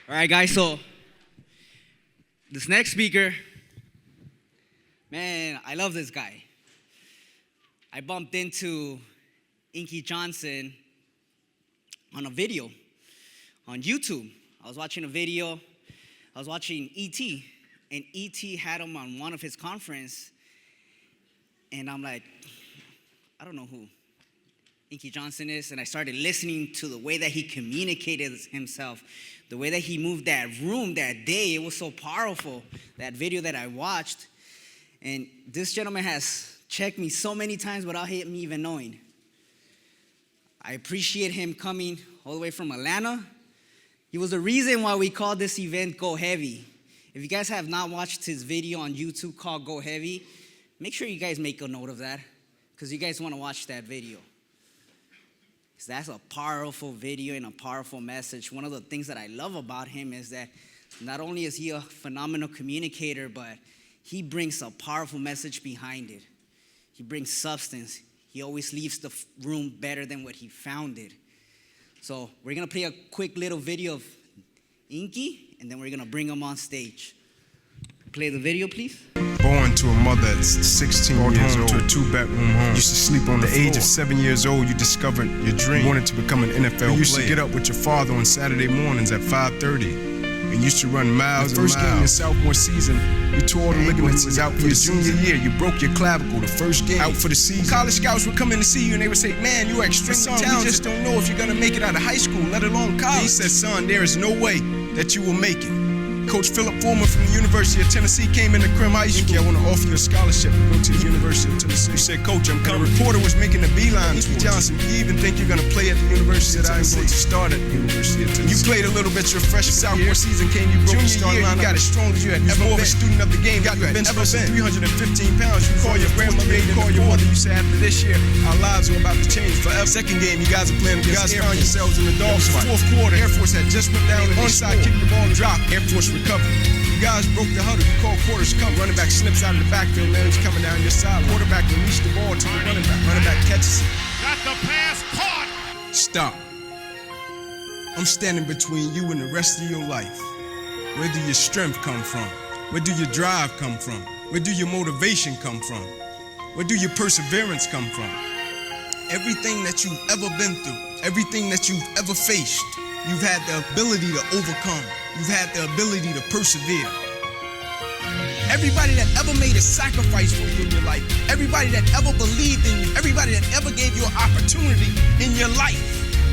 All right, guys, so this next speaker, man, I love this guy. I bumped into Inky Johnson on a video on YouTube. I was watching a video. I was watching E.T., and E.T. had him on one of his conferences, and I'm like, I don't know who Inky Johnson is, and I started listening to the way that he communicated himself, the way that he moved that room that day. It was so powerful, that video that I watched. And this gentleman has checked me so many times without him even knowing. I appreciate him coming all the way from Atlanta. He was the reason why we called this event Go Heavy. If you guys have not watched his video on YouTube called Go Heavy, make sure you guys make a note of that, because you guys want to watch that video. Because that's a powerful video and a powerful message. One of the things that I love about him is that not only is he a phenomenal communicator, but he brings a powerful message behind it. He brings substance. He always leaves the room better than what he found it. So we're going to play a quick little video of Inky, and then we're going to bring him on stage. Play the video, please. Born to a mother at 16 years old, to a two-bedroom home. Used to sleep on the floor. At the age of 7 years old, you discovered your dream. You wanted to become an NFL player. You used to get up with your father on Saturday mornings at 5:30 and used to run miles and miles. The first game of your sophomore season, you tore the ligaments. Was out for your junior year. You broke your clavicle the first game. Out for the season. College scouts would come in to see you and they would say, man, you're extremely talented. We just don't know if you're going to make it out of high school, let alone college. He said, son, there is no way that you will make it. Coach Philip Foreman from the University of Tennessee came into Crim High School. Inky, I want to offer you a scholarship to go to the University of Tennessee. You said, Coach, I'm coming. A reporter was making a beeline to Inky Johnson. Do you even think you're going to play at the University of Tennessee? I'm going to start at the University of Tennessee. You played a little bit your freshman sophomore season, came, you broke your starting line. You got as strong as you had ever been. More of a student of the game. You got the bench press 315 pounds. You call your grandmother, you call your mother. You said, after this year, our lives are about to change forever. Second game, you guys are playing against Air Force. You guys found yourselves in the dog fight. Fourth quarter, Air Force had just went down and onside kicked the ball and dropped. Air Force recovered. You guys broke the huddle. You called quarters come. Running back slips out of the backfield. Now he's coming down your side. Quarterback released the ball to the running back. Running back catches it. Got the pass caught. Stop. I'm standing between you and the rest of your life. Where do your strength come from? Where do your drive come from? Where do your motivation come from? Where do your perseverance come from? Everything that you've ever been through, everything that you've ever faced, you've had the ability to overcome. You've had the ability to persevere. Everybody that ever made a sacrifice for you in your life, everybody that ever believed in you, everybody that ever gave you an opportunity in your life,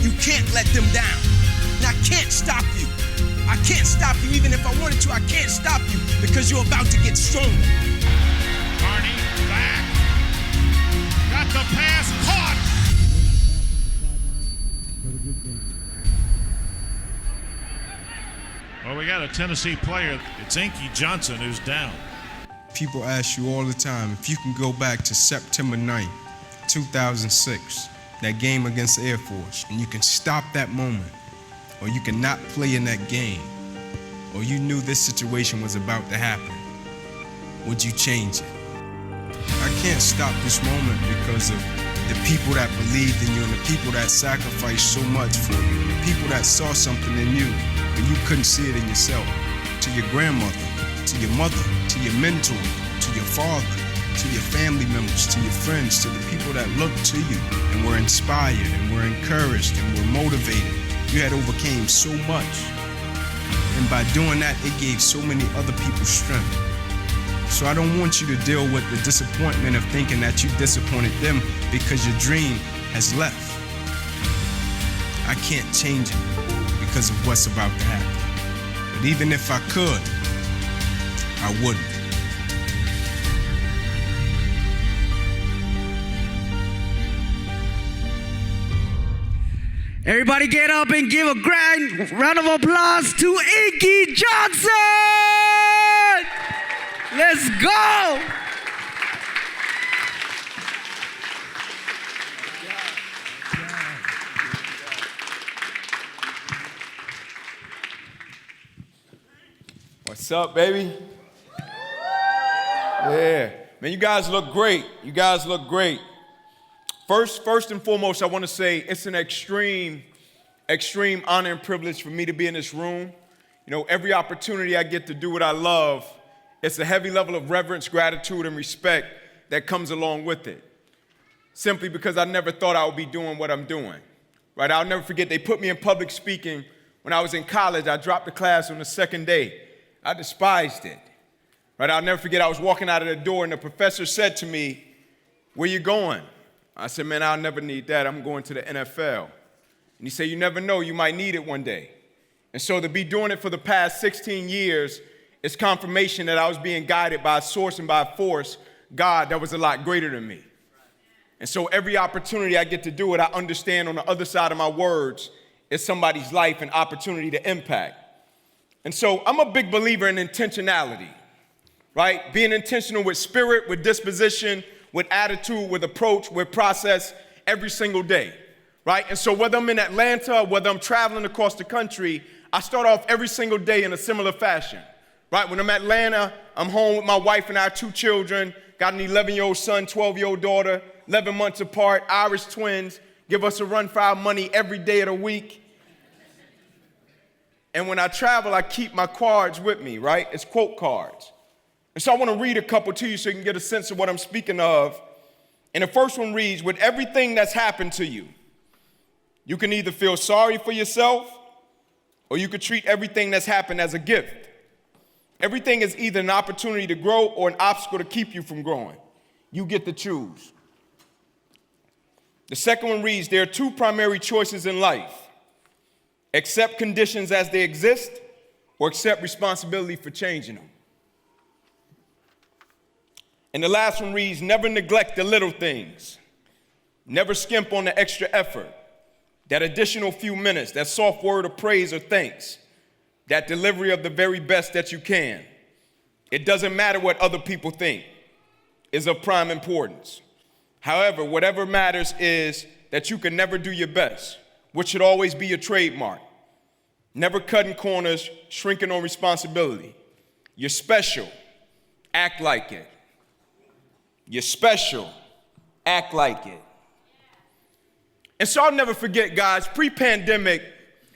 you can't let them down. And I can't stop you. I can't stop you. Even if I wanted to, I can't stop you because you're about to get stronger. Carney back. Got the pass caught. Well, we got a Tennessee player. It's Inky Johnson who's down. People ask you all the time if you can go back to September 9th, 2006, that game against the Air Force, and you can stop that moment, or you can not play in that game, or you knew this situation was about to happen, would you change it? I can't stop this moment because of the people that believed in you and the people that sacrificed so much for you, the people that saw something in you when you couldn't see it in yourself. To your grandmother, to your mother, to your mentor, to your father, to your family members, to your friends, to the people that looked to you and were inspired and were encouraged and were motivated. You had overcame so much. And by doing that, it gave so many other people strength. So I don't want you to deal with the disappointment of thinking that you disappointed them because your dream has left. I can't change it because of what's about to happen. But even if I could, I wouldn't. Everybody get up and give a grand round of applause to Inky Johnson! Let's go! What's up, baby? Yeah. Man, you guys look great. You guys look great. First and foremost, I want to say it's an extreme honor and privilege for me to be in this room. You know, every opportunity I get to do what I love, it's a heavy level of reverence, gratitude, and respect that comes along with it. Simply because I never thought I would be doing what I'm doing, right? I'll never forget, they put me in public speaking when I was in college. I dropped the class on the second day. I despised it, right? I'll never forget, I was walking out of the door and the professor said to me, "Where you going?" I said, "Man, I'll never need that. I'm going to the NFL." And he said, "You never know, you might need it one day." And so to be doing it for the past 16 years is confirmation that I was being guided by a source and by a force, God, that was a lot greater than me. And so every opportunity I get to do it, I understand on the other side of my words is somebody's life and opportunity to impact. And so I'm a big believer in intentionality, right? Being intentional with spirit, with disposition, with attitude, with approach, with process every single day, right? And so whether I'm in Atlanta, whether I'm traveling across the country, I start off every single day in a similar fashion, right? When I'm in Atlanta, I'm home with my wife and our 2 children, got an 11-year-old son, 12-year-old daughter, 11 months apart, Irish twins, give us a run for our money every day of the week. And when I travel, I keep my cards with me, right? It's quote cards. And so I want to read a couple to you so you can get a sense of what I'm speaking of. And the first one reads, with everything that's happened to you, you can either feel sorry for yourself or you could treat everything that's happened as a gift. Everything is either an opportunity to grow or an obstacle to keep you from growing. You get to choose. The second one reads, there are 2 primary choices in life. Accept conditions as they exist or accept responsibility for changing them. And the last one reads, never neglect the little things. Never skimp on the extra effort, that additional few minutes, that soft word of praise or thanks, that delivery of the very best that you can. It doesn't matter what other people think, is of prime importance. However, whatever matters is that you can never do your best, which should always be your trademark. Never cutting corners, shrinking on responsibility. You're special, act like it. You're special, act like it. And so I'll never forget, guys, pre-pandemic,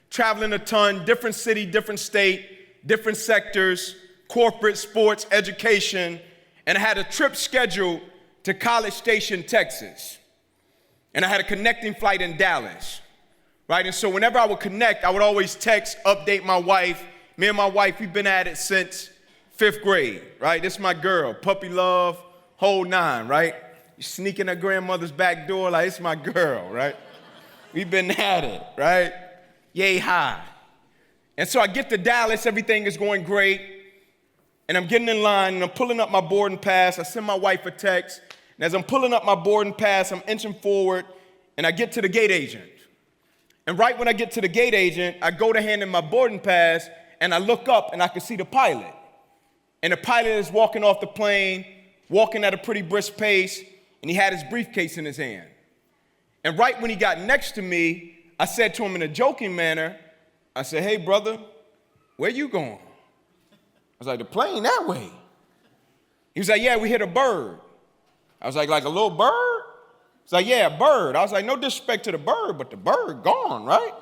traveling a ton, different city, different state, different sectors, corporate, sports, education, and I had a trip scheduled to College Station, Texas. And I had a connecting flight in Dallas, right? And so whenever I would connect, I would always text, update my wife. Me and my wife, we've been at it since 5th grade, right? This is my girl, puppy love, whole 9, right? You sneak in her grandmother's back door like, it's my girl, right? We've been at it, right? Yay high. And so I get to Dallas, everything is going great, and I'm getting in line, and I'm pulling up my boarding pass. I send my wife a text, and as I'm pulling up my boarding pass, I'm inching forward, and I get to the gate agent. And right when I get to the gate agent, I go to hand him my boarding pass, and I look up, and I can see the pilot. And the pilot is walking off the plane, walking at a pretty brisk pace, and he had his briefcase in his hand. And right when he got next to me, I said to him in a joking manner, I said, "Hey, brother, where you going?" I was like, "The plane that way." He was like, "Yeah, we hit a bird." I was like a little bird? He's like, "Yeah, a bird." I was like, no disrespect to the bird, but the bird gone, right?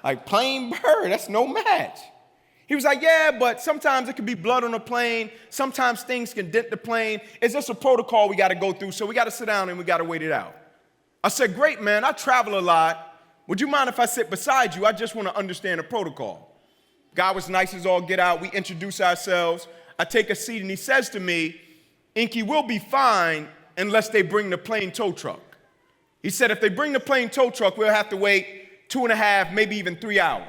Like plain bird, that's no match. He was like, "Yeah, but sometimes it can be blood on the plane. Sometimes things can dent the plane. It's just a protocol we got to go through, so we got to sit down and we got to wait it out." I said, "Great, man, I travel a lot. Would you mind if I sit beside you? I just want to understand the protocol." Guy was nice as all get out. We introduce ourselves. I take a seat, and he says to me, "Inky, we'll be fine unless they bring the plane tow truck." He said, "If they bring the plane tow truck, we'll have to wait 2.5, maybe even 3 hours."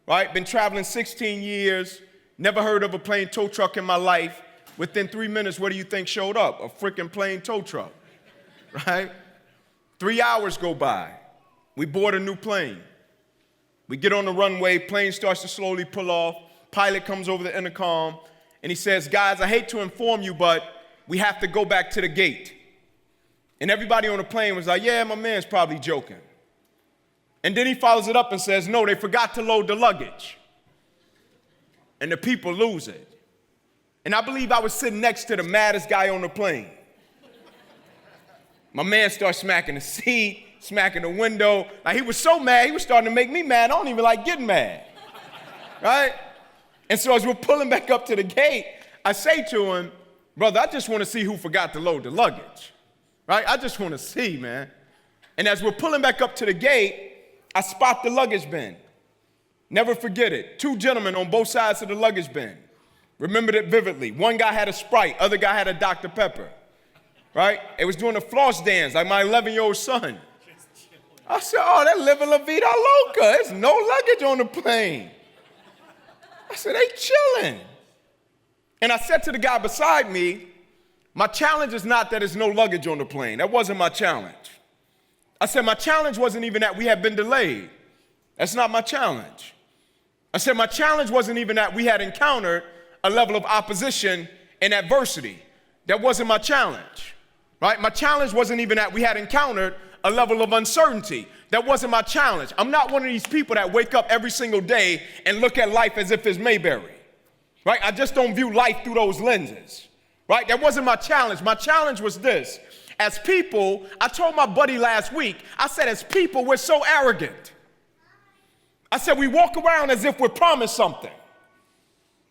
Right? Been traveling 16 years, never heard of a plane tow truck in my life. Within 3 minutes, what do you think showed up? A freaking plane tow truck, right? 3 hours go by. We board a new plane. We get on the runway, plane starts to slowly pull off. Pilot comes over the intercom, and he says, "Guys, I hate to inform you, but we have to go back to the gate." And everybody on the plane was like, "Yeah, my man's probably joking." And then he follows it up and says, "No, they forgot to load the luggage." And the people lose it. And I believe I was sitting next to the maddest guy on the plane. My man starts smacking the seat, smacking the window. Like, he was so mad, he was starting to make me mad. I don't even like getting mad, right? And so as we're pulling back up to the gate, I say to him, brother, I just want to see who forgot to load the luggage, right? I just want to see, man. And as we're pulling back up to the gate, I spot the luggage bin. Never forget it. 2 gentlemen on both sides of the luggage bin. Remembered it vividly. One guy had a Sprite, other guy had a Dr. Pepper, right? It was doing a floss dance like my 11-year-old son. I said, oh, that living La Vida Loca. There's no luggage on the plane. I said, they chilling. And I said to the guy beside me, my challenge is not that there's no luggage on the plane. That wasn't my challenge. I said, my challenge wasn't even that we had been delayed. That's not my challenge. I said, my challenge wasn't even that we had encountered a level of opposition and adversity. That wasn't my challenge, right? My challenge wasn't even that we had encountered a level of uncertainty. That wasn't my challenge. I'm not one of these people that wake up every single day and look at life as if it's Mayberry, right? I just don't view life through those lenses, right? That wasn't my challenge. My challenge was this. As people, I told my buddy last week, I said, as people, we're so arrogant. I said, we walk around as if we're promised something,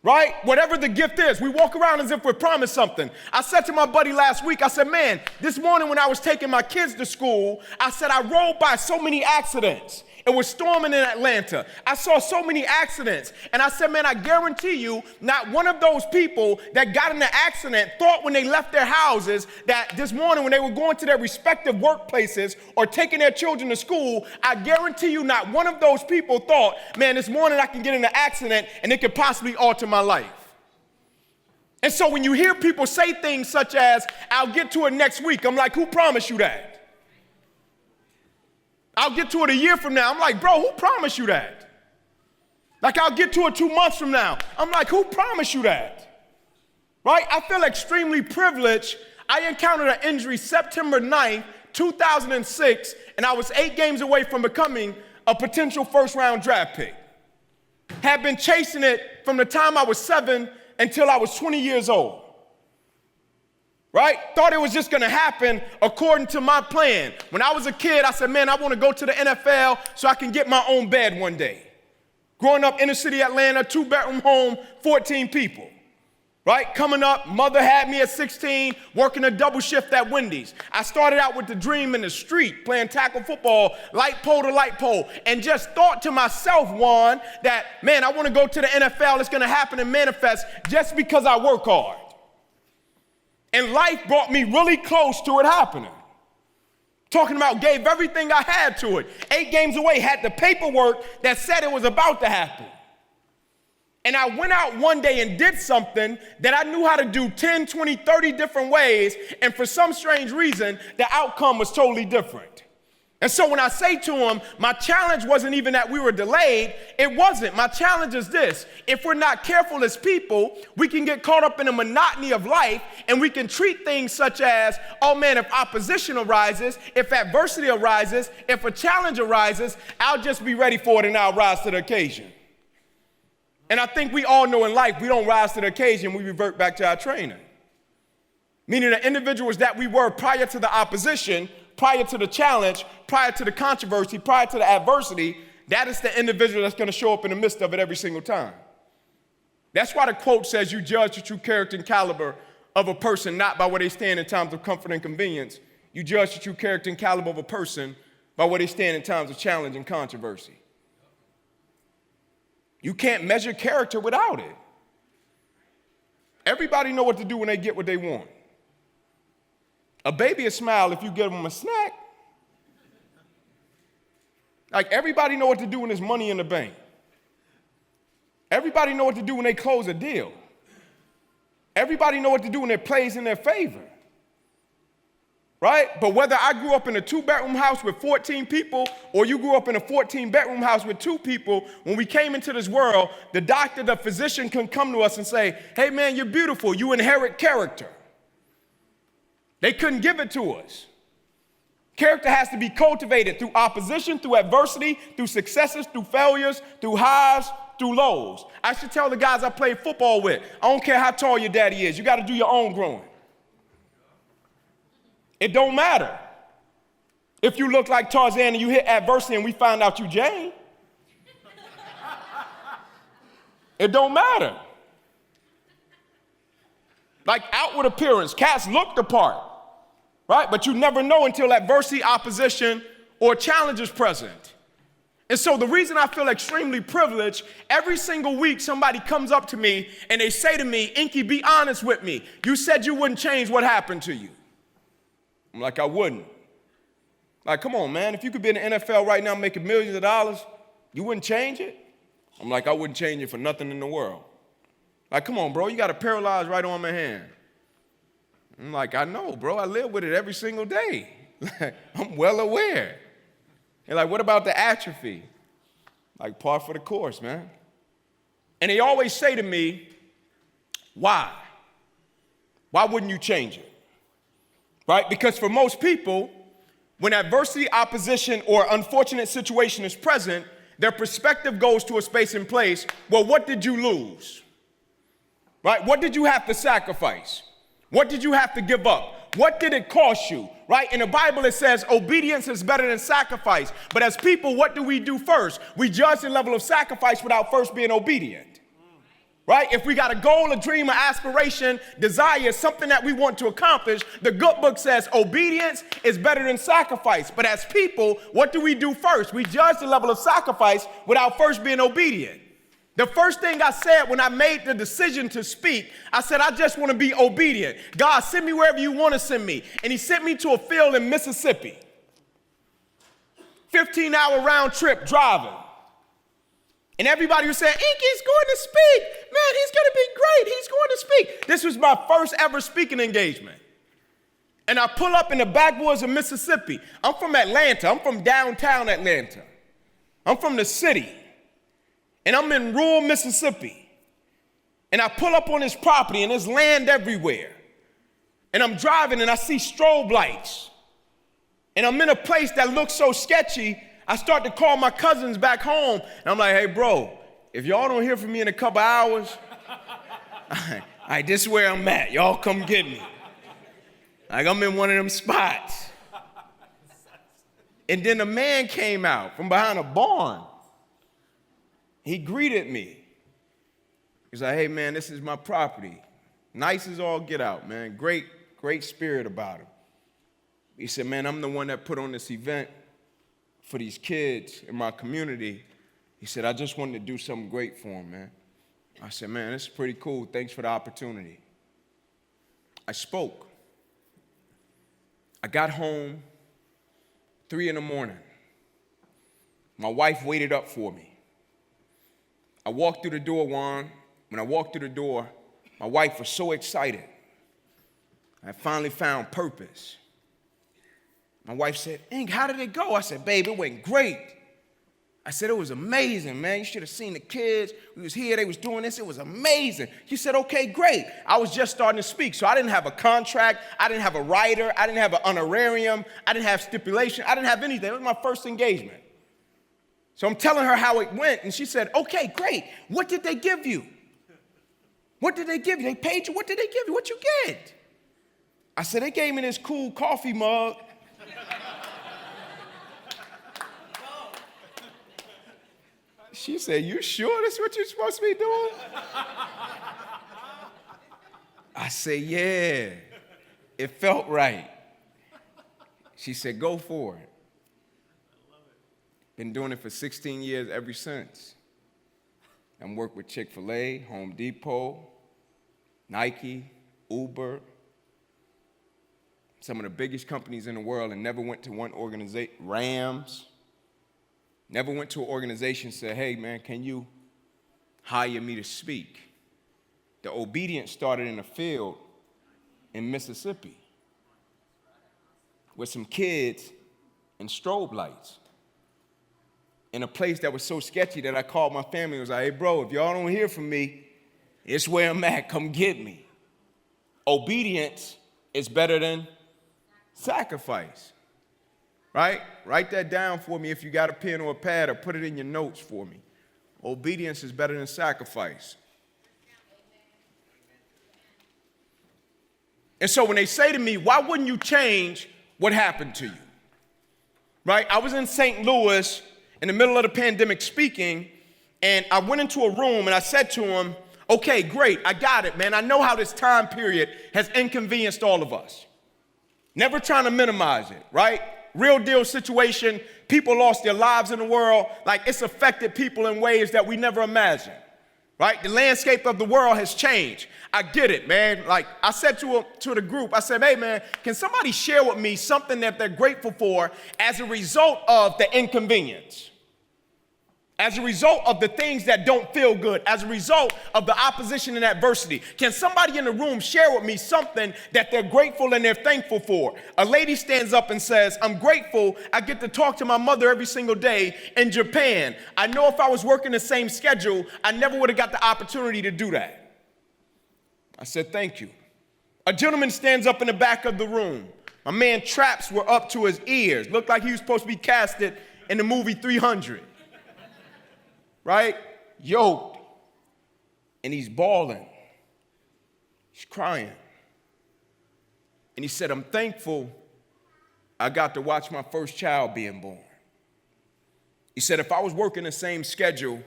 right? Whatever the gift is, we walk around as if we're promised something. I said to my buddy last week, I said, man, this morning when I was taking my kids to school, I said, I rolled by so many accidents. It was storming in Atlanta. I saw so many accidents. And I said, man, I guarantee you, not one of those people that got in the accident thought when they left their houses that this morning when they were going to their respective workplaces or taking their children to school, I guarantee you not one of those people thought, man, this morning I can get in an accident and it could possibly alter my life. And so when you hear people say things such as, I'll get to it next week, I'm like, who promised you that? I'll get to it a year from now. I'm like, bro, who promised you that? Like, I'll get to it 2 months from now. I'm like, who promised you that? Right? I feel extremely privileged. I encountered an injury September 9th, 2006, and I was 8 games away from becoming a potential first-round draft pick. Had been chasing it from the time I was 7 until I was 20 years old. Right? Thought it was just going to happen according to my plan. When I was a kid, I said, man, I want to go to the NFL so I can get my own bed one day. Growing up inner city Atlanta, 2-bedroom home, 14 people. Right? Coming up, mother had me at 16, working a double shift at Wendy's. I started out with the dream in the street, playing tackle football, light pole to light pole, and just thought to myself, Juan, that, man, I want to go to the NFL. It's going to happen and manifest just because I work hard. And life brought me really close to it happening. Talking about gave everything I had to it. 8 games away, had the paperwork that said it was about to happen. And I went out one day and did something that I knew how to do 10, 20, 30 different ways, and for some strange reason, the outcome was totally different. And so when I say to him, my challenge wasn't even that we were delayed, it wasn't. My challenge is this: if we're not careful as people, we can get caught up in the monotony of life, and we can treat things such as, oh man, if opposition arises, if adversity arises, if a challenge arises, I'll just be ready for it and I'll rise to the occasion. And I think we all know in life, we don't rise to the occasion, we revert back to our training. Meaning the individuals that we were prior to the opposition, prior to the challenge, prior to the controversy, prior to the adversity, that is the individual that's going to show up in the midst of it every single time. That's why the quote says you judge the true character and caliber of a person not by where they stand in times of comfort and convenience. You judge the true character and caliber of a person by where they stand in times of challenge and controversy. You can't measure character without it. Everybody know what to do when they get what they want. A baby will smile if you give them a snack. Like, everybody know what to do when there's money in the bank. Everybody know what to do when they close a deal. Everybody know what to do when it plays in their favor. Right? But whether I grew up in a 2-bedroom house with 14 people or you grew up in a 14-bedroom house with 2 people, when we came into this world, the doctor, the physician can come to us and say, hey man, you're beautiful, you inherit character. They couldn't give it to us. Character has to be cultivated through opposition, through adversity, through successes, through failures, through highs, through lows. I should tell the guys I played football with, I don't care how tall your daddy is, you got to do your own growing. It don't matter. If you look like Tarzan and you hit adversity and we find out you Jane. It don't matter. Like outward appearance, cats look the part, right? But you never know until adversity, opposition, or challenge is present. And so the reason I feel extremely privileged, every single week somebody comes up to me and they say to me, Inky, be honest with me. You said you wouldn't change. What happened to you? I'm like, I wouldn't. Like, come on, man. If you could be in the NFL right now making millions of dollars, you wouldn't change it? I'm like, I wouldn't change it for nothing in the world. Like, come on, bro. You got a paralyzed right arm and hand. I'm like, I know, bro. I live with it every single day. I'm well aware. They're like, what about the atrophy? Like, par for the course, man. And they always say to me, why? Why wouldn't you change it? Right? Because for most people, when adversity, opposition, or unfortunate situation is present, their perspective goes to a space and place, well, what did you lose? Right? What did you have to sacrifice? What did you have to give up? What did it cost you? Right? In the Bible, it says obedience is better than sacrifice. But as people, what do we do first? We judge the level of sacrifice without first being obedient. Right? If we got a goal, a dream, an aspiration, desire, something that we want to accomplish, the good book says obedience is better than sacrifice. But as people, what do we do first? We judge the level of sacrifice without first being obedient. The first thing I said when I made the decision to speak, I said, I just want to be obedient. God, send me wherever you want to send me. And he sent me to a field in Mississippi. 15-hour round trip driving. And everybody was saying, Inky's going to speak. Man, he's going to be great. He's going to speak. This was my first ever speaking engagement. And I pull up in the backwoods of Mississippi. I'm from Atlanta. I'm from downtown Atlanta. I'm from the city. And I'm in rural Mississippi. And I pull up on his property and there's land everywhere. And I'm driving and I see strobe lights. And I'm in a place that looks so sketchy, I start to call my cousins back home. And I'm like, hey, bro, if y'all don't hear from me in a couple hours, all right, this is where I'm at. Y'all come get me. Like, I'm in one of them spots. And then a man came out from behind a barn. He greeted me. He's like, hey, man, this is my property. Nice as all get out, man. Great spirit about him. He said, man, I'm the one that put on this event for these kids in my community. He said, I just wanted to do something great for them, man. I said, man, this is pretty cool. Thanks for the opportunity. I spoke. I got home 3 a.m. My wife waited up for me. I walked through the door, Juan. When I walked through the door, my wife was so excited. I finally found purpose. My wife said, Ink, how did it go? I said, babe, it went great. I said, it was amazing, man. You should have seen the kids. We was here, they was doing this. It was amazing. She said, okay, great. I was just starting to speak, so I didn't have a contract. I didn't have a writer. I didn't have an honorarium. I didn't have stipulation. I didn't have anything. It was my first engagement. So I'm telling her how it went, and she said, okay, great. What did they give you? What did they give you? They paid you? What did they give you? What you get? I said, they gave me this cool coffee mug. She said, you sure this is what you're supposed to be doing? I said, yeah, it felt right. She said, go for it. Been doing it for 16 years ever since. I'm worked with Chick-fil-A, Home Depot, Nike, Uber, some of the biggest companies in the world, and never went to one organization, Rams. Never went to an organization and said, hey, man, can you hire me to speak? The obedience started in a field in Mississippi with some kids and strobe lights in a place that was so sketchy that I called my family and was like, hey, bro, if y'all don't hear from me, it's where I'm at. Come get me. Obedience is better than sacrifice. Right? Write that down for me if you got a pen or a pad, or put it in your notes for me. Obedience is better than sacrifice. And so when they say to me, why wouldn't you change what happened to you? Right? I was in St. Louis in the middle of the pandemic speaking, And I went into a room and I said to him, okay, great, I got it, man. I know how this time period has inconvenienced all of us. Never trying to minimize it, right? Real deal situation. People lost their lives in the world. Like, it's affected people in ways that we never imagined, right? The landscape of the world has changed. I get it, man. Like, I said to the group, I said, hey, man, can somebody share with me something that they're grateful for as a result of the inconvenience? As a result of the things that don't feel good, as a result of the opposition and adversity. Can somebody in the room share with me something that they're grateful and they're thankful for? A lady stands up and says, I'm grateful I get to talk to my mother every single day in Japan. I know if I was working the same schedule, I never would have got the opportunity to do that. I said, thank you. A gentleman stands up in the back of the room. My man traps were up to his ears. Looked like he was supposed to be casted in the movie 300. Right? Yoked. And he's bawling. He's crying. And he said, I'm thankful I got to watch my first child being born. He said, if I was working the same schedule,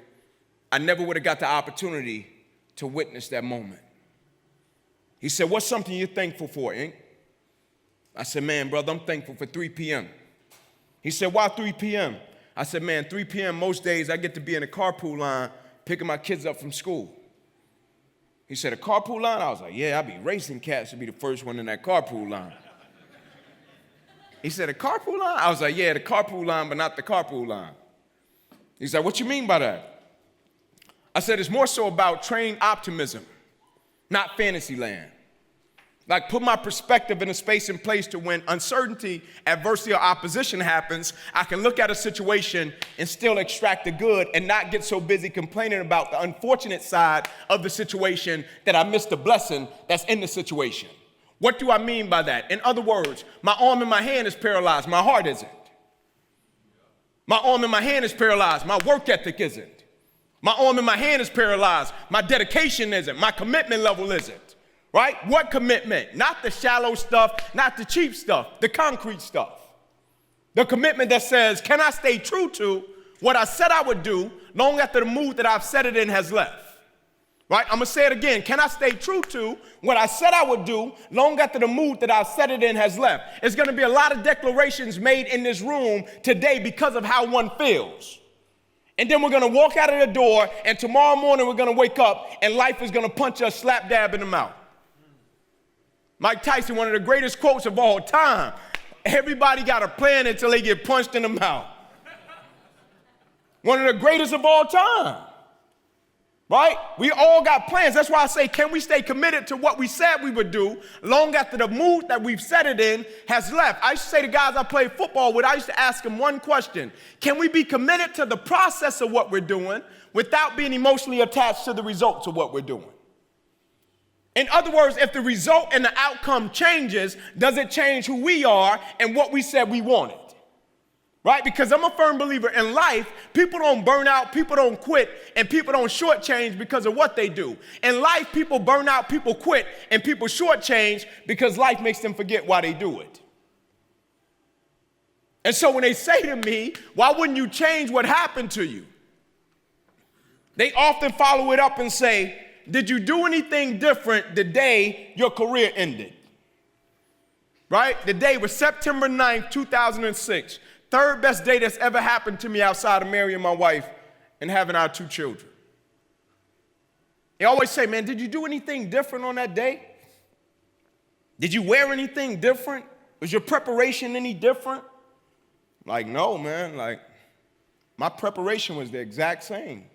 I never would have got the opportunity to witness that moment. He said, what's something you're thankful for, Ink? I said, man, brother, I'm thankful for 3 p.m. He said, why 3 p.m.? I said, man, 3 p.m. most days I get to be in a carpool line picking my kids up from school. He said, a carpool line? I was like, yeah, I'll be racing cats to be the first one in that carpool line. He said, a carpool line? I was like, yeah, the carpool line, but not the carpool line. He said, what you mean by that? I said, it's more so about trained optimism, not fantasy land. Like, put my perspective in a space and place to when uncertainty, adversity, or opposition happens, I can look at a situation and still extract the good and not get so busy complaining about the unfortunate side of the situation that I missed the blessing that's in the situation. What do I mean by that? In other words, my arm and my hand is paralyzed, my heart isn't. My arm and my hand is paralyzed, my work ethic isn't. My arm and my hand is paralyzed, my dedication isn't, my commitment level isn't. Right? What commitment? Not the shallow stuff, not the cheap stuff, the concrete stuff. The commitment that says, can I stay true to what I said I would do long after the mood that I've set it in has left? Right? I'm going to say it again. Can I stay true to what I said I would do long after the mood that I've set it in has left? There's going to be a lot of declarations made in this room today because of how one feels. And then we're going to walk out of the door, and tomorrow morning we're going to wake up, and life is going to punch us slap dab in the mouth. Mike Tyson, one of the greatest quotes of all time. Everybody got a plan until they get punched in the mouth. One of the greatest of all time. Right? We all got plans. That's why I say, can we stay committed to what we said we would do long after the mood that we've set it in has left? I used to say to guys I played football with, I used to ask them one question. Can we be committed to the process of what we're doing without being emotionally attached to the results of what we're doing? In other words, if the result and the outcome changes, does it change who we are and what we said we wanted? Right? Because I'm a firm believer in life, people don't burn out, people don't quit, and people don't shortchange because of what they do. In life, people burn out, people quit, and people shortchange because life makes them forget why they do it. And so when they say to me, why wouldn't you change what happened to you? They often follow it up and say, did you do anything different the day your career ended? Right? The day was September 9th, 2006. Third best day that's ever happened to me outside of marrying my wife and having our 2 children. They always say, man, did you do anything different on that day? Did you wear anything different? Was your preparation any different? Like, no, man. Like, my preparation was the exact same.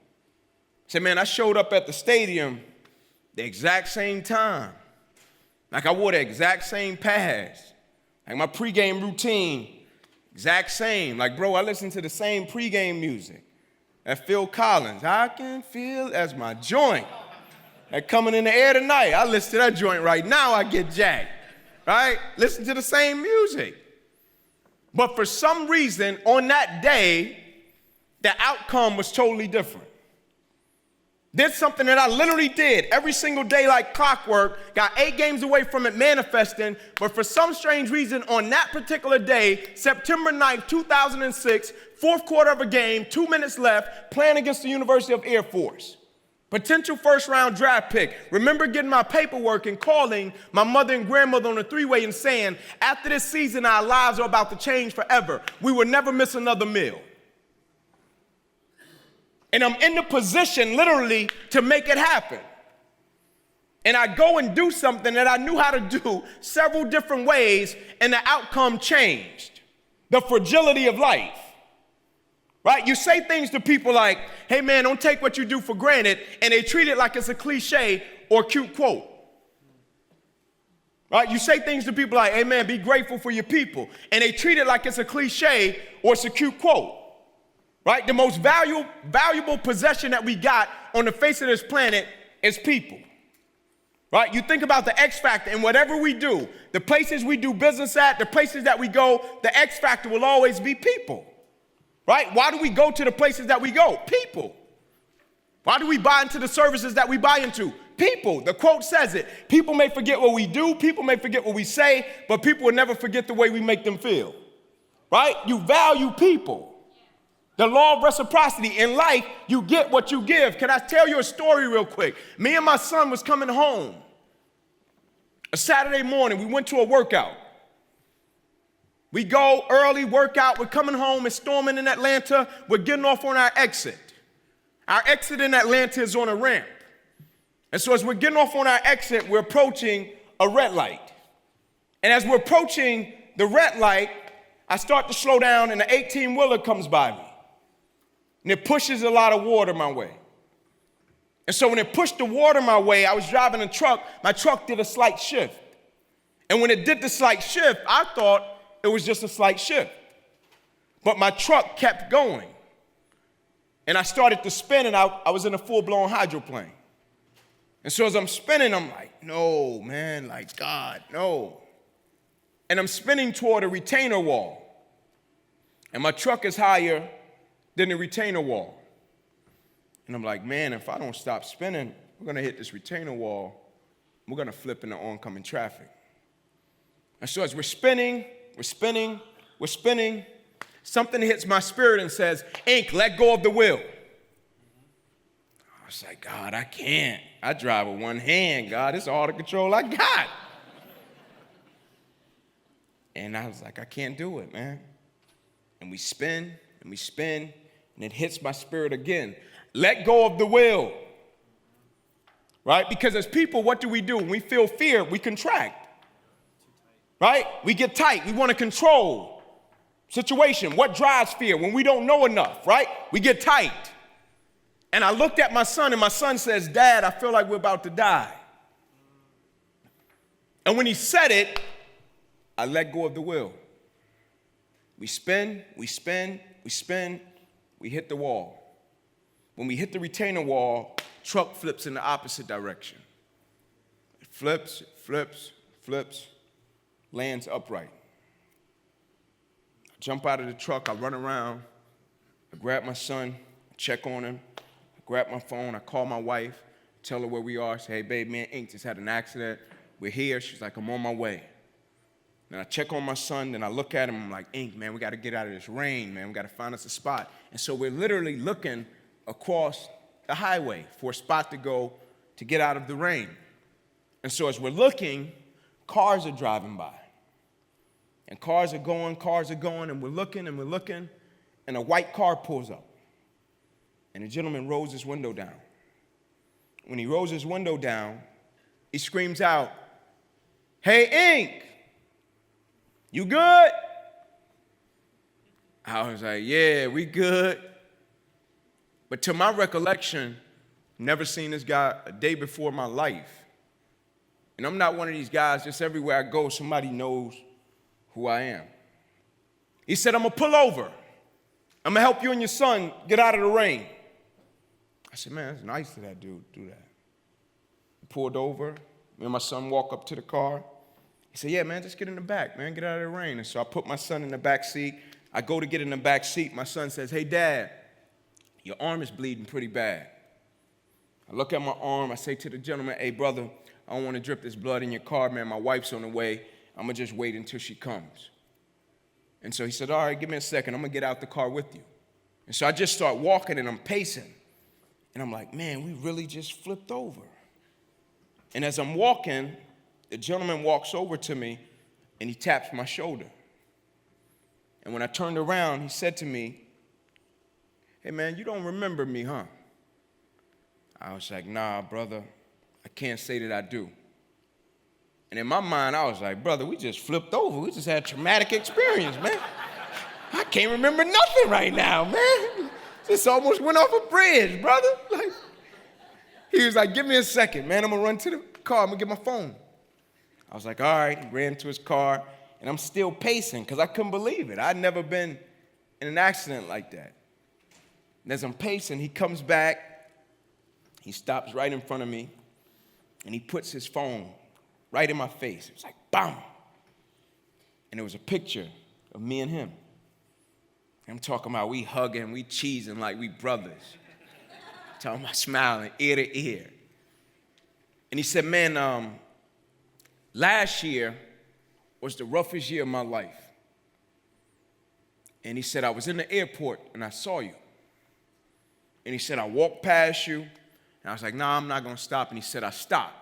Say, man, I showed up at the stadium the exact same time. Like, I wore the exact same pads. Like, my pregame routine, exact same. Like, bro, I listened to the same pregame music. That Phil Collins, I can feel as my joint. That coming in the air tonight. I listen to that joint right now, I get jacked. Right? Listen to the same music. But for some reason, on that day, the outcome was totally different. Did something that I literally did every single day like clockwork, got 8 games away from it manifesting, but for some strange reason on that particular day, September 9th, 2006, fourth quarter of a game, 2 minutes left, playing against the University of Air Force. Potential first-round draft pick. Remember getting my paperwork and calling my mother and grandmother on a 3-way and saying, after this season, our lives are about to change forever. We will never miss another meal. And I'm in the position, literally, to make it happen. And I go and do something that I knew how to do several different ways, and the outcome changed. The fragility of life. Right? You say things to people like, hey man, don't take what you do for granted, and they treat it like it's a cliche or cute quote. Right? You say things to people like, hey man, be grateful for your people, and they treat it like it's a cliche or it's a cute quote. Right? The most valuable possession that we got on the face of this planet is people. Right? You think about the X factor in whatever we do, the places we do business at, the places that we go, the X factor will always be people. Right? Why do we go to the places that we go? People. Why do we buy into the services that we buy into? People. The quote says it. People may forget what we do, people may forget what we say, but people will never forget the way we make them feel. Right? You value people. The law of reciprocity. In life, you get what you give. Can I tell you a story real quick? Me and my son was coming home. A Saturday morning, we went to a workout. We go early, workout, we're coming home, it's storming in Atlanta, we're getting off on our exit. Our exit in Atlanta is on a ramp. And so as we're getting off on our exit, we're approaching a red light. And as we're approaching the red light, I start to slow down and the 18-wheeler comes by me. And it pushes a lot of water my way. And so when it pushed the water my way, I was driving a truck, my truck did a slight shift. And when it did the slight shift, I thought it was just a slight shift. But my truck kept going. And I started to spin, and I was in a full-blown hydroplane. And so as I'm spinning, I'm like, no, man, like, God, no. And I'm spinning toward a retainer wall. And my truck is higher than the retainer wall. And I'm like, man, if I don't stop spinning, we're going to hit this retainer wall. We're going to flip into oncoming traffic. And so as we're spinning, something hits my spirit and says, Ink, let go of the wheel. I was like, God, I can't. I drive with one hand, God. It's all the control I got. And I was like, I can't do it, man. And we spin, and it hits my spirit again. Let go of the wheel. Right? Because as people, what do? When we feel fear, we contract. Right? We get tight. We want to control situation. What drives fear? When we don't know enough, right? We get tight. And I looked at my son, and my son says, Dad, I feel like we're about to die. And when he said it, I let go of the wheel. We spin, we hit the wall. When we hit the retainer wall, truck flips in the opposite direction. It flips, lands upright. I jump out of the truck, I run around, I grab my son, check on him, I grab my phone, I call my wife, tell her where we are, say, hey babe, me and Ink just had an accident, we're here. She's like, I'm on my way. Then I check on my son, then I look at him, I'm like, Ink, man, we gotta get out of this rain, man, we gotta find us a spot. And so we're literally looking across the highway for a spot to go to get out of the rain. And so as we're looking, cars are driving by. And cars are going, and we're looking, and a white car pulls up. And the gentleman rolls his window down. When he rolls his window down, he screams out, hey, Ink, you good? I was like, yeah, we good. But to my recollection, never seen this guy a day before in my life. And I'm not one of these guys, just everywhere I go, somebody knows who I am. He said, I'm going to pull over. I'm going to help you and your son get out of the rain. I said, man, that's nice of that dude to do that. He pulled over. Me and my son walk up to the car. He said, yeah, man, just get in the back, man, get out of the rain. And so I put my son in the back seat. I go to get in the back seat. My son says, hey, Dad, your arm is bleeding pretty bad. I look at my arm. I say to the gentleman, hey, brother, I don't want to drip this blood in your car, man. My wife's on the way. I'm going to just wait until she comes. And so he said, all right, give me a second. I'm going to get out the car with you. And so I just start walking, and I'm pacing. And I'm like, man, we really just flipped over. And as I'm walking, the gentleman walks over to me, and he taps my shoulder. And when I turned around, he said to me, hey, man, you don't remember me, huh? I was like, nah, brother, I can't say that I do. And in my mind, I was like, brother, we just flipped over. We just had a traumatic experience, man. I can't remember nothing right now, man. Just almost went off a bridge, brother. Like, he was like, give me a second, man. I'm going to run to the car. I'm going to get my phone. I was like, all right. He ran to his car, and I'm still pacing because I couldn't believe it. I'd never been in an accident like that. And as I'm pacing, he comes back. He stops right in front of me, and he puts his phone right in my face. It was like, bam. And there was a picture of me and him. I'm talking about we hugging, we cheesing like we brothers. Talking about smiling ear to ear. And he said, man, last year was the roughest year of my life. And he said, I was in the airport and I saw you. And he said, I walked past you. And I was like, nah, I'm not going to stop. And he said, I stopped.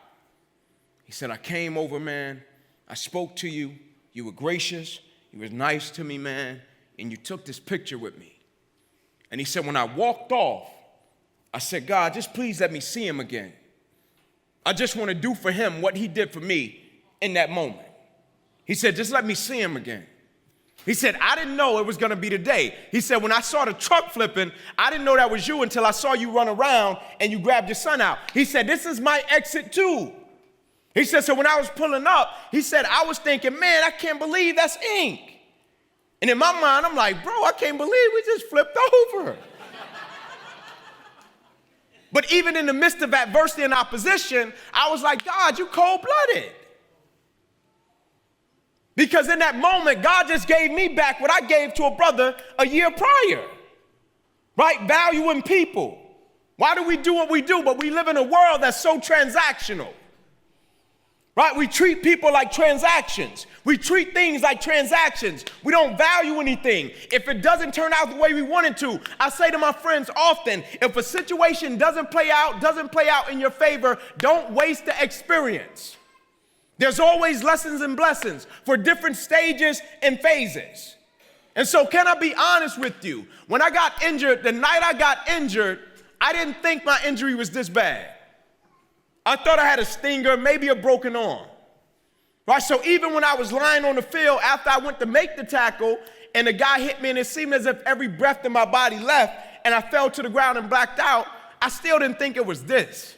He said, I came over, man. I spoke to you. You were gracious. You were nice to me, man. And you took this picture with me. And he said, when I walked off, I said, God, just please let me see him again. I just want to do for him what he did for me in that moment. He said, just let me see him again. He said, I didn't know it was going to be today. He said, when I saw the truck flipping, I didn't know that was you until I saw you run around and you grabbed your son out. He said, this is my exit too. He said, so when I was pulling up, he said, I was thinking, man, I can't believe that's Ink. And in my mind, I'm like, bro, I can't believe we just flipped over. But even in the midst of adversity and opposition, I was like, God, you cold-blooded. Because in that moment, God just gave me back what I gave to a brother a year prior. Right? Valuing people. Why do we do what we do? But we live in a world that's so transactional. Right? We treat people like transactions. We treat things like transactions. We don't value anything. If it doesn't turn out the way we want it to, I say to my friends often, if a situation doesn't play out in your favor, don't waste the experience. There's always lessons and blessings for different stages and phases. And so can I be honest with you? When I got injured, the night I got injured, I didn't think my injury was this bad. I thought I had a stinger, maybe a broken arm. Right? So even when I was lying on the field after I went to make the tackle and the guy hit me and it seemed as if every breath in my body left and I fell to the ground and blacked out, I still didn't think it was this.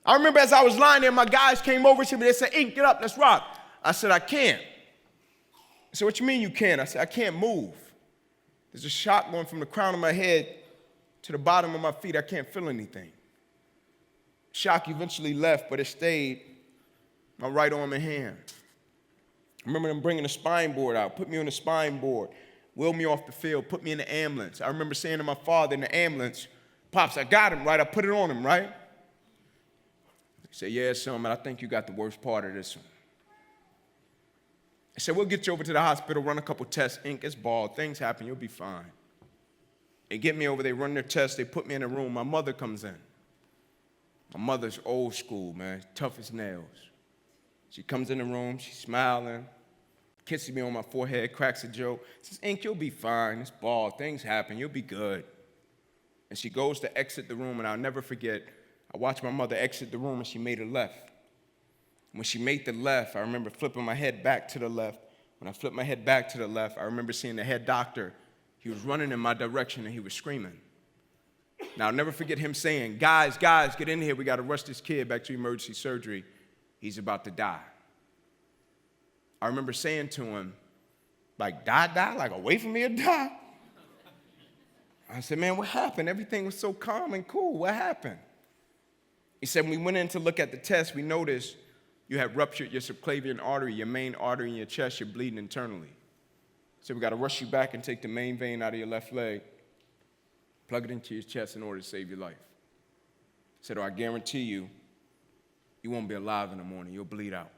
I remember as I was lying there, my guys came over to me. They said, Ink, get up, let's rock. I said, I can't. They said, what you mean you can't? I said, I can't move. There's a shock going from the crown of my head to the bottom of my feet. I can't feel anything. Shock eventually left, but it stayed my right arm and hand. I remember them bringing the spine board out, put me on the spine board, wheeled me off the field, put me in the ambulance. I remember saying to my father in the ambulance, Pops, I got him, right? I put it on him, right? He said, yeah, son, man, I think you got the worst part of this one. I said, we'll get you over to the hospital, run a couple tests. Ink, it's bald. Things happen. You'll be fine. They get me over. They run their tests. They put me in a room. My mother comes in. My mother's old school, man, tough as nails. She comes in the room. She's smiling, kisses me on my forehead, cracks a joke. Says, Ink, you'll be fine. It's bald. Things happen. You'll be good. And she goes to exit the room, and I'll never forget, I watched my mother exit the room, and she made a left. When she made the left, I remember flipping my head back to the left. When I flipped my head back to the left, I remember seeing the head doctor. He was running in my direction, and he was screaming. Now, I'll never forget him saying, guys, get in here. We got to rush this kid back to emergency surgery. He's about to die. I remember saying to him, like, die? Like, away from me or die? I said, man, what happened? Everything was so calm and cool. What happened? He said, when we went in to look at the test, we noticed you had ruptured your subclavian artery, your main artery in your chest. You're bleeding internally. He said, we got to rush you back and take the main vein out of your left leg, plug it into your chest in order to save your life. said, "Oh, I guarantee you, you won't be alive in the morning. You'll bleed out."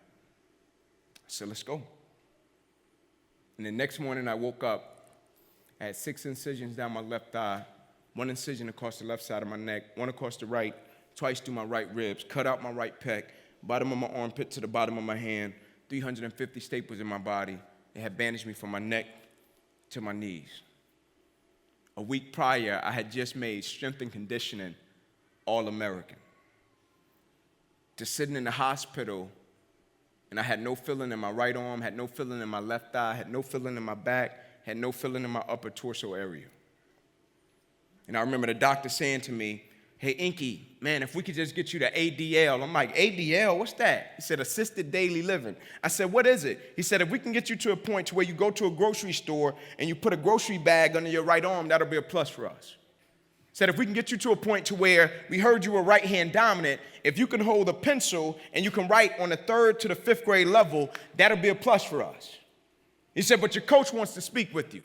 I said, "Let's go." And the next morning I woke up, I had 6 incisions down my left thigh, 1 incision across the left side of my neck, 1 across the right, twice through my right ribs, cut out my right pec, bottom of my armpit to the bottom of my hand, 350 staples in my body. They had bandaged me from my neck to my knees. A week prior, I had just made strength and conditioning All-American. To sitting in the hospital, and I had no feeling in my right arm, had no feeling in my left thigh, had no feeling in my back, had no feeling in my upper torso area. And I remember the doctor saying to me, "Hey, Inky, man, if we could just get you to ADL." I'm like, "ADL, what's that?" He said, "Assisted Daily Living." I said, "What is it?" He said, "If we can get you to a point to where you go to a grocery store and you put a grocery bag under your right arm, that'll be a plus for us." Said, "If we can get you to a point to where we heard you were right-hand dominant, if you can hold a pencil and you can write on the 3rd to the 5th grade level, that'll be a plus for us." He said, "But your coach wants to speak with you."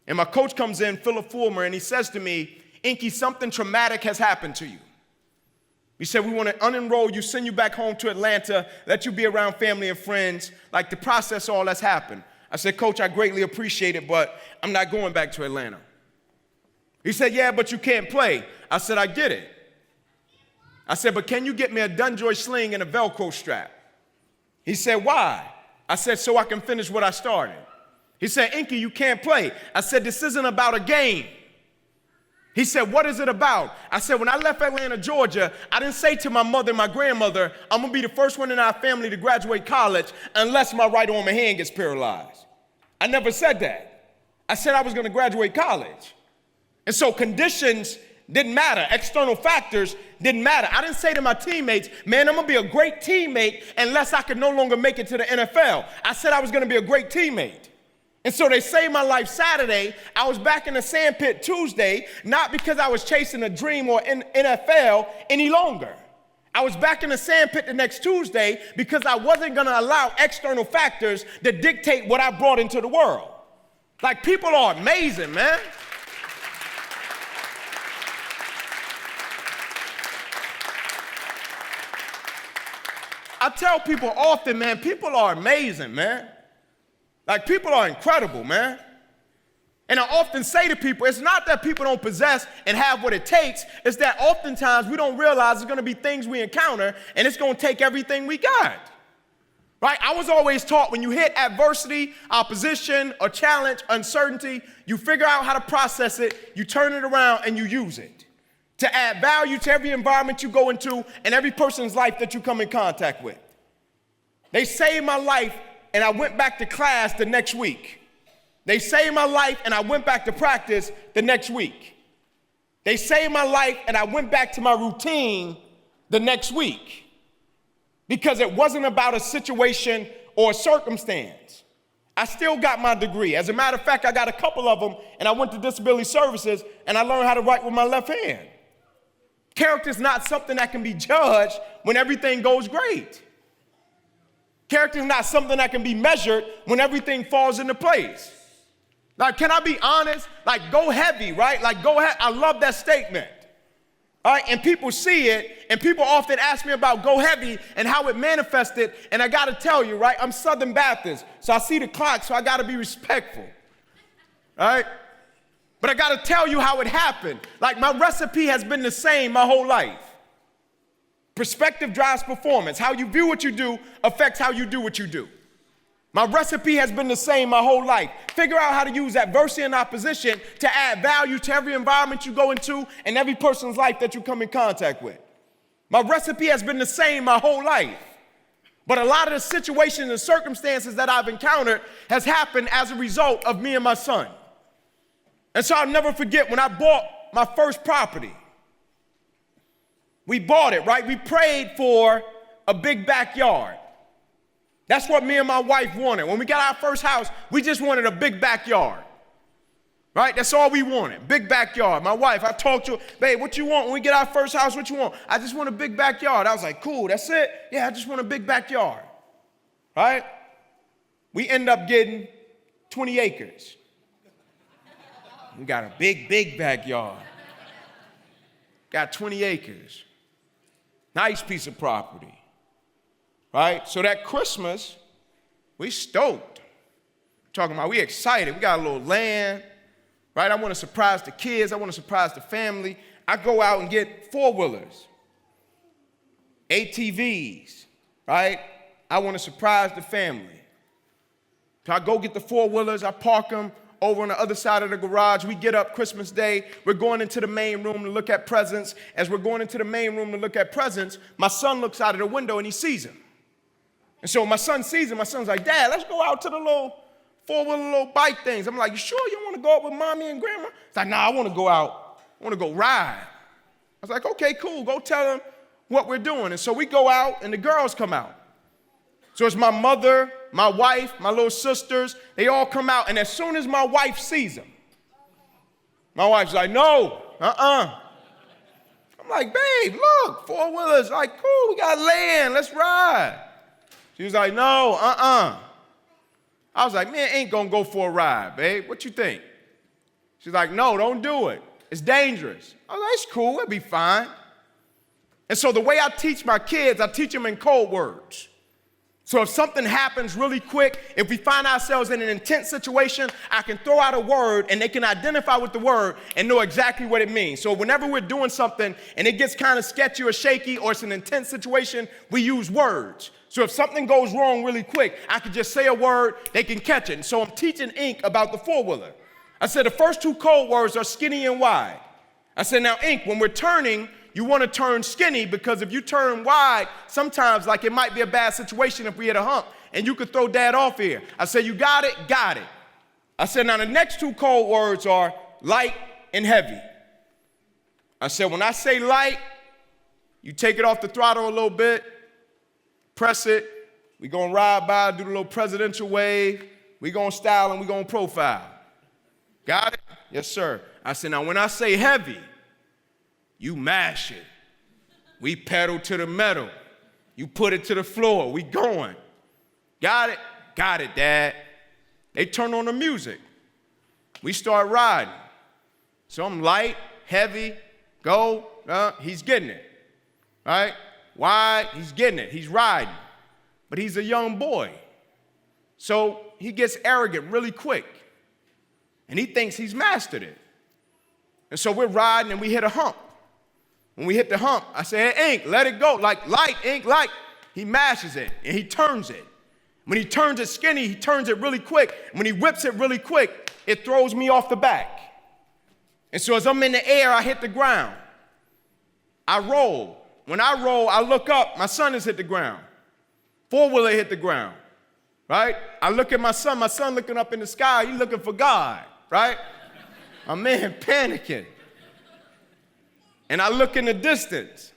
And my coach comes in, Philip Fulmer, and he says to me, "Inky, something traumatic has happened to you." He said, "We want to unenroll you, send you back home to Atlanta, let you be around family and friends, like to process all that's happened." I said, "Coach, I greatly appreciate it, but I'm not going back to Atlanta." He said, "Yeah, but you can't play." I said, "I get it." I said, "But can you get me a Dunjoy sling and a Velcro strap?" He said, "Why?" I said, "So I can finish what I started." He said, "Inky, you can't play." I said, "This isn't about a game." He said, "What is it about?" I said, "When I left Atlanta, Georgia, I didn't say to my mother and my grandmother, I'm going to be the first one in our family to graduate college unless my right arm and hand gets paralyzed. I never said that. I said I was going to graduate college. And so conditions didn't matter. External factors didn't matter. I didn't say to my teammates, man, I'm going to be a great teammate unless I could no longer make it to the NFL. I said I was going to be a great teammate. And so they saved my life Saturday. I was back in the sandpit Tuesday, not because I was chasing a dream or NFL any longer. I was back in the sandpit the next Tuesday because I wasn't going to allow external factors to dictate what I brought into the world. Like, people are amazing, man. I tell people often, man, people are amazing, man. Like, people are incredible, man. And I often say to people, it's not that people don't possess and have what it takes, it's that oftentimes we don't realize there's gonna be things we encounter and it's gonna take everything we got. Right? I was always taught when you hit adversity, opposition, or challenge, uncertainty, you figure out how to process it, you turn it around, and you use it to add value to every environment you go into and every person's life that you come in contact with. They saved my life, and I went back to class the next week. They saved my life, and I went back to practice the next week. They saved my life, and I went back to my routine the next week because it wasn't about a situation or a circumstance. I still got my degree. As a matter of fact, I got a couple of them, and I went to disability services, and I learned how to write with my left hand. Character is not something that can be judged when everything goes great. Character is not something that can be measured when everything falls into place. Like, can I be honest? Like, go heavy, right? Like, go ahead. I love that statement. All right, and people see it, and people often ask me about go heavy and how it manifested, and I got to tell you, right, I'm Southern Baptist, so I see the clock, so I got to be respectful, all right? But I got to tell you how it happened. Like, my recipe has been the same my whole life. Perspective drives performance. How you view what you do affects how you do what you do. My recipe has been the same my whole life. Figure out how to use adversity and opposition to add value to every environment you go into and every person's life that you come in contact with. My recipe has been the same my whole life. But a lot of the situations and circumstances that I've encountered has happened as a result of me and my son. And so I'll never forget when I bought my first property. We bought it, right? We prayed for a big backyard. That's what me and my wife wanted. When we got our first house, we just wanted a big backyard, right? That's all we wanted, big backyard. My wife, I talked to her, babe, what you want when we get our first house? What you want? I just want a big backyard. I was like, cool, that's it? Yeah, I just want a big backyard, right? We end up getting 20 acres. We got a big, big backyard. Got 20 acres. Nice piece of property, right? So that Christmas, we stoked. Talking about we excited. We got a little land, right? I want to surprise the kids. I want to surprise the family. I go out and get four-wheelers, ATVs, right? I want to surprise the family. So I go get the four-wheelers. I park them over on the other side of the garage. We get up Christmas Day. We're going into the main room to look at presents. As we're going into the main room to look at presents, my son looks out of the window and he sees them. And so my son sees him. My son's like, Dad, let's go out to the little four-wheeler little bike things. I'm like, you sure you want to go out with mommy and grandma? He's like, nah, I want to go out. I want to go ride. I was like, okay, cool. Go tell them what we're doing. And so we go out and the girls come out. So it's my mother, my wife, my little sisters. They all come out. And as soon as my wife sees them, my wife's like, no, I'm like, babe, look, four-wheelers. Like, cool, we got land. Let's ride. She was like, no, I was like, man, ain't gonna go for a ride, babe. What you think? She's like, no, don't do it. It's dangerous. I was like, it's cool, it'll be fine. And so the way I teach my kids, I teach them in code words. So if something happens really quick, if we find ourselves in an intense situation, I can throw out a word and they can identify with the word and know exactly what it means. So whenever we're doing something and it gets kind of sketchy or shaky or it's an intense situation, we use words. So if something goes wrong really quick, I can just say a word, they can catch it. And so I'm teaching Ink about the four-wheeler. I said the first two code words are skinny and wide. I said, now Ink, when we're turning, you want to turn skinny because if you turn wide, sometimes like it might be a bad situation if we hit a hump and you could throw Dad off here. I said, you got it? Got it. I said, now the next two code words are light and heavy. I said, when I say light, you take it off the throttle a little bit, press it, we gonna ride by, do the little presidential wave, we gonna style and we gonna profile. Got it? Yes, sir. I said, now when I say heavy, you mash it. We pedal to the metal. You put it to the floor. We going. Got it? Got it, Dad. They turn on the music. We start riding. So I'm light, heavy, go. He's getting it. Right? Wide, he's getting it. He's riding. But he's a young boy. So he gets arrogant really quick. And he thinks he's mastered it. And so we're riding and we hit a hump. When we hit the hump, I say, hey, Ink, let it go. Like, light, Ink, light. He mashes it, and he turns it. When he turns it skinny, he turns it really quick. When he whips it really quick, it throws me off the back. And so as I'm in the air, I hit the ground. I roll. When I roll, I look up. My son has hit the ground. Four-wheeler hit the ground, right? I look at my son looking up in the sky. He's looking for God, right? My man panicking. And I look in the distance,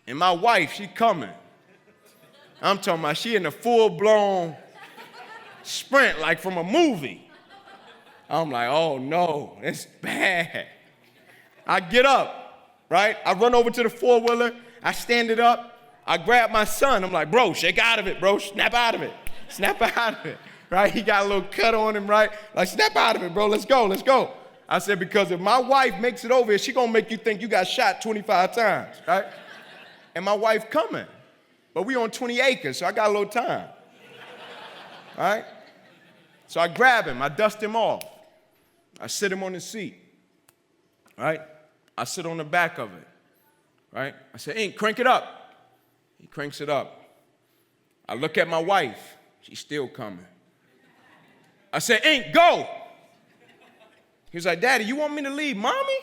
and my wife, she coming. I'm talking about she in a full-blown sprint, like from a movie. I'm like, oh no, it's bad. I get up, right? I run over to the four-wheeler, I stand it up, I grab my son. I'm like, bro, shake out of it, bro, snap out of it. Snap out of it, right? He got a little cut on him, right? Like, snap out of it, bro, let's go, let's go. I said, because if my wife makes it over here, she gonna make you think you got shot 25 times, right? And my wife coming. But we on 20 acres, so I got a little time, right? So I grab him, I dust him off. I sit him on the seat, right? I sit on the back of it, right? I say, Ink, crank it up. He cranks it up. I look at my wife, she's still coming. I say, Ink, go. He was like, Daddy, you want me to leave mommy?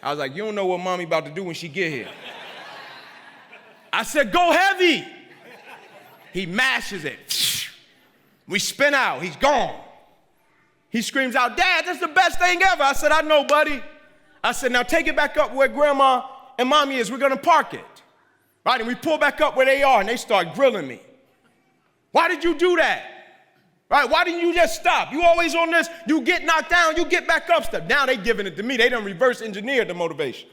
I was like, you don't know what mommy about to do when she get here. I said, go heavy. He mashes it. We spin out, he's gone. He screams out, Dad, that's the best thing ever. I said, I know, buddy. I said, now take it back up where grandma and mommy is. We're gonna park it. Right, and we pull back up where they are and they start grilling me. Why did you do that? Right? Why didn't you just stop? You always on this, you get knocked down, you get back up stuff. Now they giving it to me. They done reverse engineered the motivation.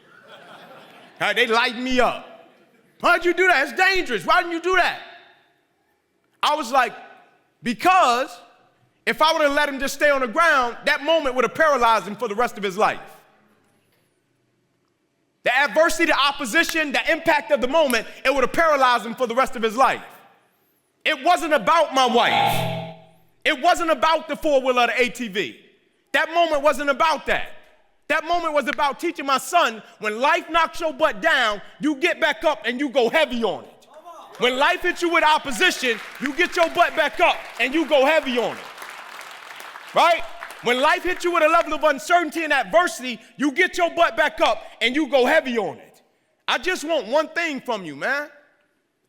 Right? They light me up. Why'd you do that? It's dangerous. Why didn't you do that? I was like, because if I would have let him just stay on the ground, that moment would have paralyzed him for the rest of his life. The adversity, the opposition, the impact of the moment, it would have paralyzed him for the rest of his life. It wasn't about my wife. It wasn't about the four-wheeler or the ATV. That moment wasn't about that. That moment was about teaching my son, when life knocks your butt down, you get back up and you go heavy on it. When life hits you with opposition, you get your butt back up and you go heavy on it. Right? When life hits you with a level of uncertainty and adversity, you get your butt back up and you go heavy on it. I just want one thing from you, man.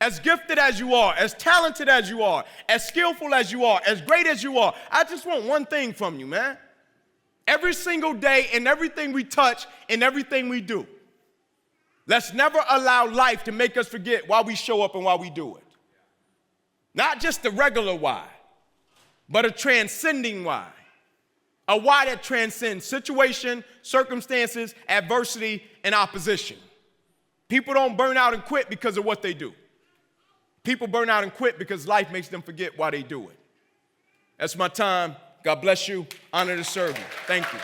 As gifted as you are, as talented as you are, as skillful as you are, as great as you are, I just want one thing from you, man. Every single day, in everything we touch, in everything we do, let's never allow life to make us forget why we show up and why we do it. Not just the regular why, but a transcending why. A why that transcends situation, circumstances, adversity, and opposition. People don't burn out and quit because of what they do. People burn out and quit because life makes them forget why they do it. That's my time. God bless you. Honor to serve you. Thank you.